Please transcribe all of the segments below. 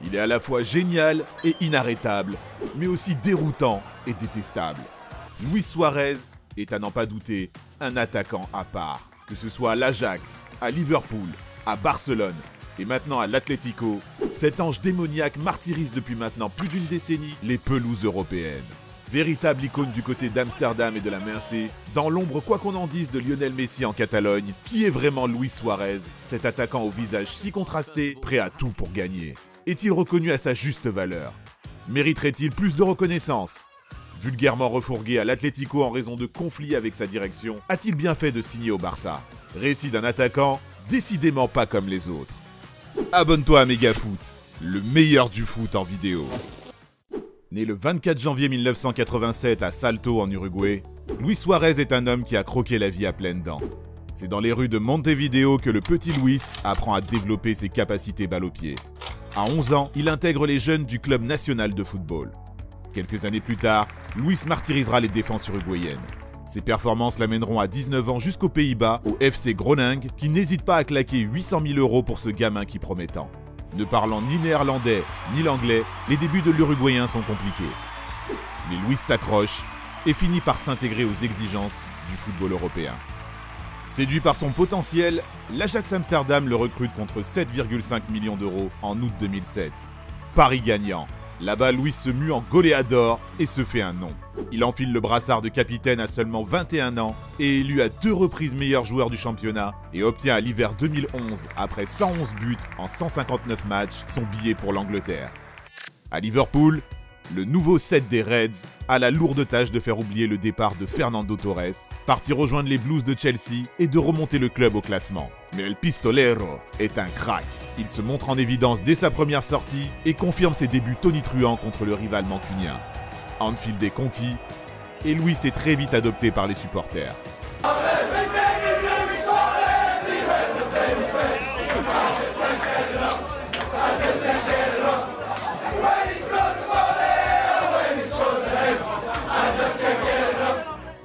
Il est à la fois génial et inarrêtable, mais aussi déroutant et détestable. Luis Suarez est, à n'en pas douter, un attaquant à part. Que ce soit à l'Ajax, à Liverpool, à Barcelone et maintenant à l'Atlético, cet ange démoniaque martyrise depuis maintenant plus d'une décennie les pelouses européennes. Véritable icône du côté d'Amsterdam et de la Mersey, dans l'ombre quoi qu'on en dise de Lionel Messi en Catalogne, qui est vraiment Luis Suarez, cet attaquant au visage si contrasté, prêt à tout pour gagner? Est-il reconnu à sa juste valeur? Mériterait-il plus de reconnaissance? Vulgairement refourgué à l'Atlético en raison de conflits avec sa direction, a-t-il bien fait de signer au Barça? Récit d'un attaquant décidément pas comme les autres. Abonne-toi à Megafoot, le meilleur du foot en vidéo. Né le 24 janvier 1987 à Salto en Uruguay, Luis Suarez est un homme qui a croqué la vie à pleines dents. C'est dans les rues de Montevideo que le petit Luis apprend à développer ses capacités balle au pied. À 11 ans, il intègre les jeunes du club national de football. Quelques années plus tard, Luis martyrisera les défenses uruguayennes. Ses performances l'amèneront à 19 ans jusqu'aux Pays-Bas, au FC Groningen, qui n'hésite pas à claquer 800 000 € pour ce gamin qui promet tant. Ne parlant ni néerlandais ni l'anglais, les débuts de l'Uruguayen sont compliqués. Mais Luis s'accroche et finit par s'intégrer aux exigences du football européen. Séduit par son potentiel, l'Ajax Amsterdam le recrute contre 7,5 millions d'euros en août 2007. Pari gagnant. Là-bas, Luis se mue en goléador et se fait un nom. Il enfile le brassard de capitaine à seulement 21 ans et est élu à 2 reprises meilleur joueur du championnat et obtient à l'hiver 2011, après 111 buts en 159 matchs, son billet pour l'Angleterre. À Liverpool, le nouveau set des Reds a la lourde tâche de faire oublier le départ de Fernando Torres, parti rejoindre les Blues de Chelsea et de remonter le club au classement. Mais El Pistolero est un crack. Il se montre en évidence dès sa première sortie et confirme ses débuts tonitruants contre le rival mancunien. Anfield est conquis et Luis est très vite adopté par les supporters.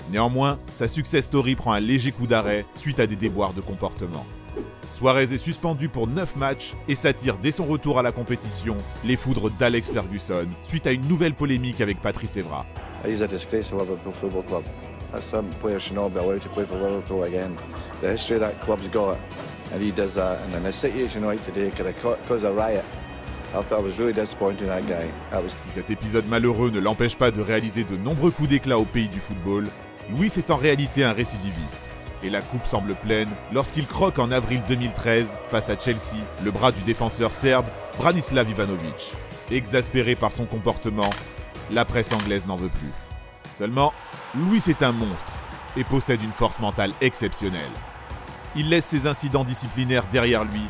Néanmoins, sa success story prend un léger coup d'arrêt suite à des déboires de comportement. Suarez est suspendu pour 9 matchs et s'attire dès son retour à la compétition les foudres d'Alex Ferguson suite à une nouvelle polémique avec Patrice Evra. He's a disgrace to Liverpool Football Club. Some players should not be allowed to play for Liverpool again. The history that club's got, and he does that. And in the situation right today, could have caused a riot. I thought it was really disappointing that guy. Si cet épisode malheureux ne l'empêche pas de réaliser de nombreux coups d'éclat au pays du football, Luis est en réalité un récidiviste. Et la coupe semble pleine lorsqu'il croque en avril 2013 face à Chelsea le bras du défenseur serbe Branislav Ivanovic. Exaspéré par son comportement, la presse anglaise n'en veut plus. Seulement, Luis est un monstre et possède une force mentale exceptionnelle. Il laisse ses incidents disciplinaires derrière lui,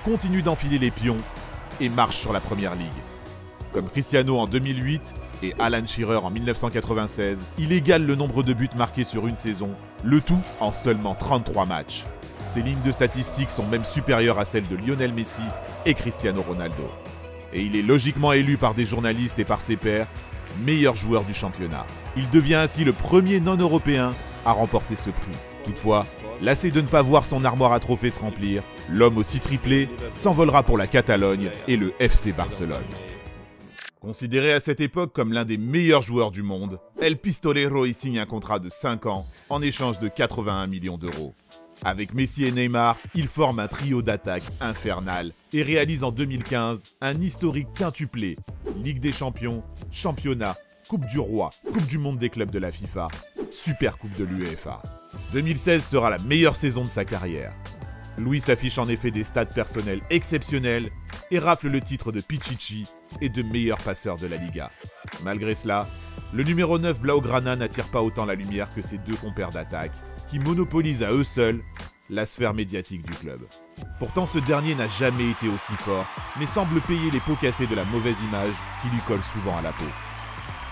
continue d'enfiler les pions et marche sur la première ligue. Comme Cristiano en 2008 et Alan Shearer en 1996, il égale le nombre de buts marqués sur une saison, le tout en seulement 33 matchs. Ses lignes de statistiques sont même supérieures à celles de Lionel Messi et Cristiano Ronaldo. Et il est logiquement élu par des journalistes et par ses pairs meilleur joueur du championnat. Il devient ainsi le premier non-européen à remporter ce prix. Toutefois, lassé de ne pas voir son armoire à trophées se remplir, l'homme aussi triplé s'envolera pour la Catalogne et le FC Barcelone. Considéré à cette époque comme l'un des meilleurs joueurs du monde, El Pistolero y signe un contrat de 5 ans en échange de 81 millions d'euros. Avec Messi et Neymar, il forme un trio d'attaque infernal et réalise en 2015 un historique quintuplé: Ligue des Champions, Championnat, Coupe du Roi, Coupe du Monde des clubs de la FIFA, Super Coupe de l'UEFA. 2016 sera la meilleure saison de sa carrière. Luis affiche en effet des stats personnels exceptionnels et rafle le titre de Pichichi et de meilleur passeur de la Liga. Malgré cela, le numéro 9 Blaugrana n'attire pas autant la lumière que ses deux compères d'attaque, qui monopolisent à eux seuls la sphère médiatique du club. Pourtant, ce dernier n'a jamais été aussi fort, mais semble payer les pots cassés de la mauvaise image qui lui colle souvent à la peau.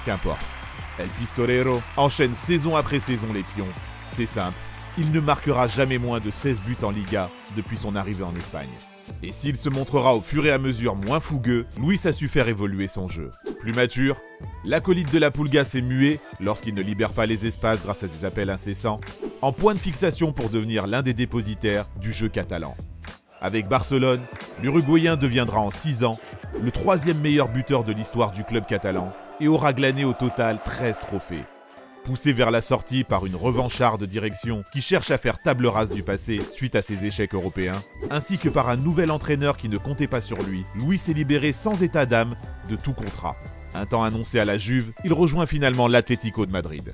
Qu'importe, El Pistolero enchaîne saison après saison les pions. C'est simple, il ne marquera jamais moins de 16 buts en Liga depuis son arrivée en Espagne. Et s'il se montrera au fur et à mesure moins fougueux, Luis a su faire évoluer son jeu. Plus mature, l'acolyte de la Pulga s'est mué, lorsqu'il ne libère pas les espaces grâce à ses appels incessants, en point de fixation pour devenir l'un des dépositaires du jeu catalan. Avec Barcelone, l'Uruguayen deviendra en 6 ans le 3e meilleur buteur de l'histoire du club catalan et aura glané au total 13 trophées. Poussé vers la sortie par une revancharde direction qui cherche à faire table rase du passé suite à ses échecs européens, ainsi que par un nouvel entraîneur qui ne comptait pas sur lui, Luis s'est libéré sans état d'âme de tout contrat. Un temps annoncé à la Juve, il rejoint finalement l'Atlético de Madrid.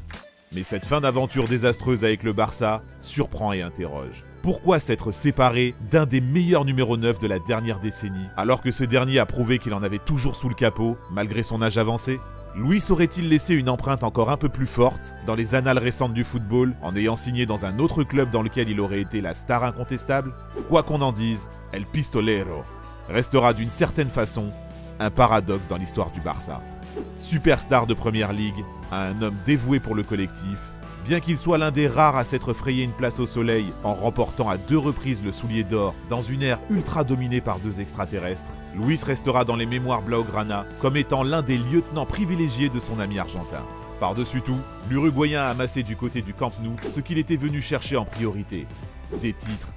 Mais cette fin d'aventure désastreuse avec le Barça surprend et interroge. Pourquoi s'être séparé d'un des meilleurs numéro 9 de la dernière décennie, alors que ce dernier a prouvé qu'il en avait toujours sous le capot, malgré son âge avancé ? Luis aurait-il laissé une empreinte encore un peu plus forte dans les annales récentes du football en ayant signé dans un autre club dans lequel il aurait été la star incontestable ? Quoi qu'on en dise, El Pistolero restera d'une certaine façon un paradoxe dans l'histoire du Barça. Superstar de Première Ligue, à un homme dévoué pour le collectif, bien qu'il soit l'un des rares à s'être frayé une place au soleil en remportant à 2 reprises le soulier d'or dans une ère ultra dominée par 2 extraterrestres, Luis restera dans les mémoires blaugrana comme étant l'un des lieutenants privilégiés de son ami argentin. Par-dessus tout, l'Uruguayen a amassé du côté du Camp Nou ce qu'il était venu chercher en priorité. Des titres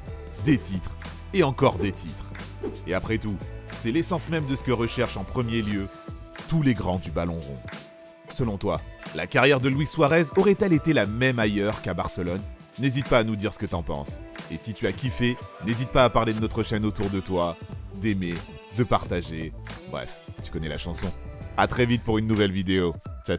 et encore des titres. Et après tout, c'est l'essence même de ce que recherchent en premier lieu tous les grands du ballon rond. Selon toi, la carrière de Luis Suarez aurait-elle été la même ailleurs qu'à Barcelone ? N'hésite pas à nous dire ce que t'en penses. Et si tu as kiffé, n'hésite pas à parler de notre chaîne autour de toi, d'aimer, de partager. Bref, tu connais la chanson. À très vite pour une nouvelle vidéo.